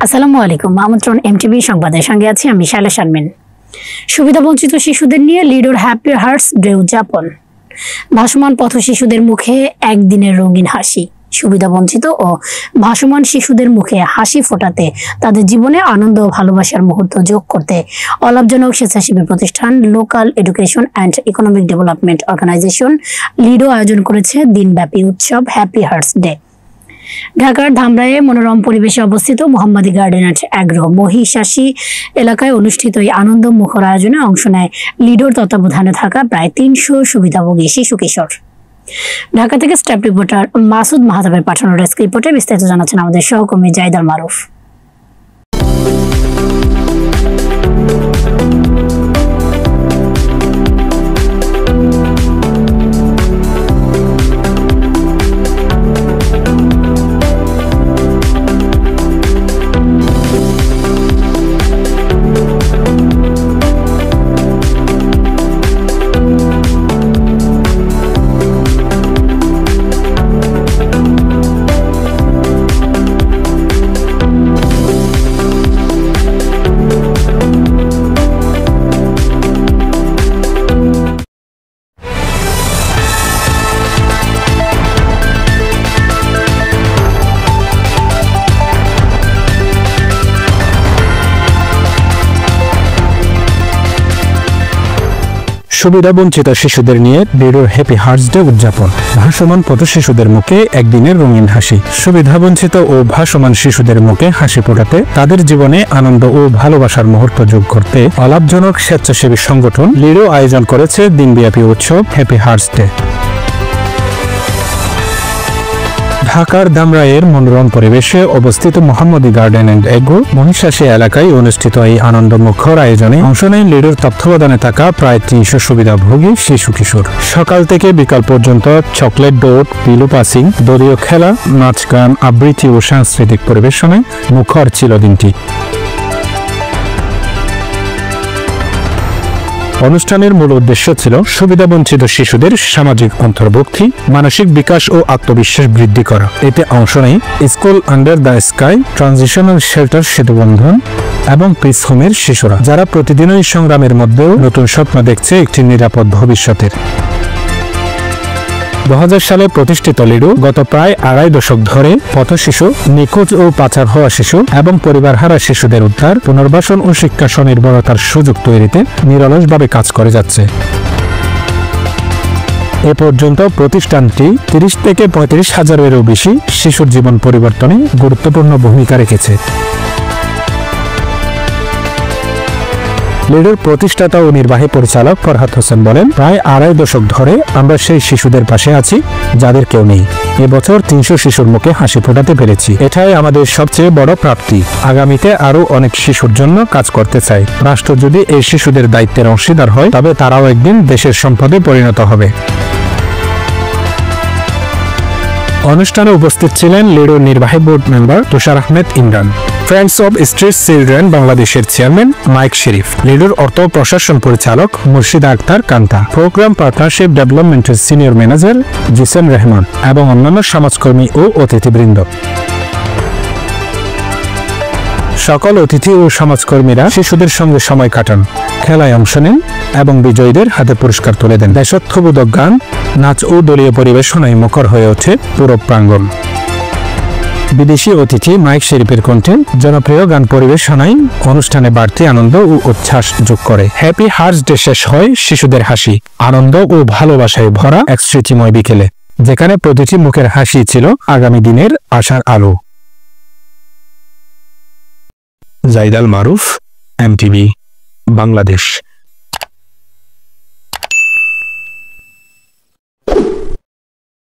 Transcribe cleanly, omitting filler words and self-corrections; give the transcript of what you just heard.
আসসালামু আলাইকুম। আমন্ত্রণ এমটিভি সংবাদের সঙ্গে আছি আমি শায়লা শারমিন। সুবিধাবঞ্চিত শিশুদের নিয়ে লিডোর হ্যাপি হার্টস ডে উদযাপন। ভাসমান পথ শিশুদের মুখে একদিনের রঙিন হাসি। সুবিধাবঞ্চিত ও ভাসমান শিশুদের মুখে হাসি ফোটাতে, তাদের জীবনে আনন্দ ও ভালোবাসার মুহূর্ত যোগ করতে অলাভজনক স্বেচ্ছাসেবী প্রতিষ্ঠান local education and economic development organisation LEDO আয়োজন করেছে দিনব্যাপী উৎসব হ্যাপি হার্টস ডে। ঢাকার ধামরাইয়ে মনোরম পরিবেশে অবস্থিত মোহাম্মদী গার্ডেন অ্যান্ড অ্যাগ্রো মহিষাসী এলাকায় অনুষ্ঠিত এই আনন্দ মুখর আয়োজনে অংশ নেয় লিডোর তত্ত্বাবধানে থাকা প্রায় ৩০০ সুবিধাভোগী শিশু কিশোর। ঢাকা থেকে স্টাফ রিপোর্টার মাসুদ মাহতাবের পাঠানো ডেস্ক রিপোর্টে বিস্তারিত জানাচ্ছেন আমাদের সহকর্মী জাইদাল মারুফ। সুবিধাবঞ্চিত শিশুদের নিয়ে লিডোর হ্যাপি হার্টস ডে উদযাপন। ভাসমান পথ শিশুদের মুখে একদিনের রঙিন হাসি। সুবিধাবঞ্চিত ও ভাসমান শিশুদের মুখে হাসি ফোটাতে, তাদের জীবনে আনন্দ ও ভালোবাসার মুহূর্ত যোগ করতে অলাভজনক স্বেচ্ছাসেবী সংগঠন লিডো আয়োজন করেছে দিনব্যাপী উৎসব হ্যাপি হার্টস ডে। ঢাকার ধামরাইয়ের মনোরম পরিবেশে অবস্থিত মোহাম্মদী গার্ডেন অ্যান্ড অ্যাগ্রো মহিষাসী এলাকায় অনুষ্ঠিত এই আনন্দমুখর আয়োজনে অংশ নেয় লিডোর তত্ত্বাবধানে থাকা প্রায় ৩০০ সুবিধাভোগী শিশু কিশোর। সকাল থেকে বিকাল পর্যন্ত চকলেট দৌড়, পিলু পাসিং, দলীয় খেলা, নাচ গান, আবৃত্তি ও সাংস্কৃতিক পরিবেশনায় মুখর ছিল দিনটি। অনুষ্ঠানের মূল উদ্দেশ্য ছিল সুবিধাবঞ্চিত শিশুদের সামাজিক অন্তর্ভুক্তি, মানসিক বিকাশ ও আত্মবিশ্বাস বৃদ্ধি করা। এতে অংশ নেয় School Under the Sky, transitional shelter Setubandhan এবং পিস হোমের শিশুরা, যারা প্রতিদিনই সংগ্রামের মধ্যেও নতুন স্বপ্ন দেখছে একটি নিরাপদ ভবিষ্যতের। ২০০০ সালে প্রতিষ্ঠিত লিডো গত প্রায় আড়াই দশক ধরে পথ শিশু, নিখোঁজ ও পাচার হওয়া শিশু এবং পরিবারহারা শিশুদের উদ্ধার, পুনর্বাসন ও শিক্ষা স্বনির্ভরতার সুযোগ তৈরিতে নিরলসভাবে কাজ করে যাচ্ছে। এ পর্যন্ত প্রতিষ্ঠানটি ৩০ থেকে ৩৫ হাজারেরও বেশি শিশুর জীবন পরিবর্তনে গুরুত্বপূর্ণ ভূমিকা রেখেছে। লিডোর প্রতিষ্ঠাতা ও নির্বাহী পরিচালক ফরহাদ হোসেন বলেন, প্রায় আড়াই দশক ধরে আমরা সেই শিশুদের পাশে আছি যাদের কেউ নেই। এবছর ৩০০ শিশুর মুখে হাসি ফোটাতে পেরেছি, এটাই আমাদের সবচেয়ে বড় প্রাপ্তি। আগামীতে আরো অনেক শিশুর জন্য কাজ করতে চাই। রাষ্ট্র যদি এই শিশুদের দায়িত্বের অংশীদার হয়, তবে তারাও একদিন দেশের সম্পদে পরিণত হবে। অনুষ্ঠানে উপস্থিত ছিলেন লিডোর নির্বাহী board member Tushar Ahmed Imran, friends of street children বাংলাদেশের চেয়ারম্যান মাইক শরীফ, লিডোর অর্থ প্রশাসন পরিচালক মুর্শিদা আক্তার কান্তা, প্রোগ্রাম পার্টনারশিপ ডেভেলপমেন্টের সিনিয়র ম্যানেজার জিসেন রহমান এবং অন্যান্য সমাজকর্মী ও অতিথিবৃন্দ। সকল অতিথি ও সমাজকর্মীরা শিশুদের সঙ্গে সময় কাটান, খেলায় অংশ নেন এবং বিজয়ীদের হাতে পুরস্কার তুলে দেন। দেশাত্মবোধক গান, নাচ ও দলীয় পরিবেশনায় মুখর হয়ে ওঠে পুরো প্রাঙ্গণ। বিদেশি অতিথি মাইক শরীফের কণ্ঠে জনপ্রিয় গান পরিবেশনায় অনুষ্ঠানে বাড়তি আনন্দ ও উচ্ছ্বাস যোগ করে। হ্যাপি হার্টস ডে শেষ হয় শিশুদের হাসি, আনন্দ ও ভালোবাসায় ভরা এক স্মৃতিময় বিকেলে, যেখানে প্রতিটি মুখের হাসি ছিল আগামী দিনের আশার আলো। জাইদাল মারুফ, এমটিভি, বাংলাদেশ।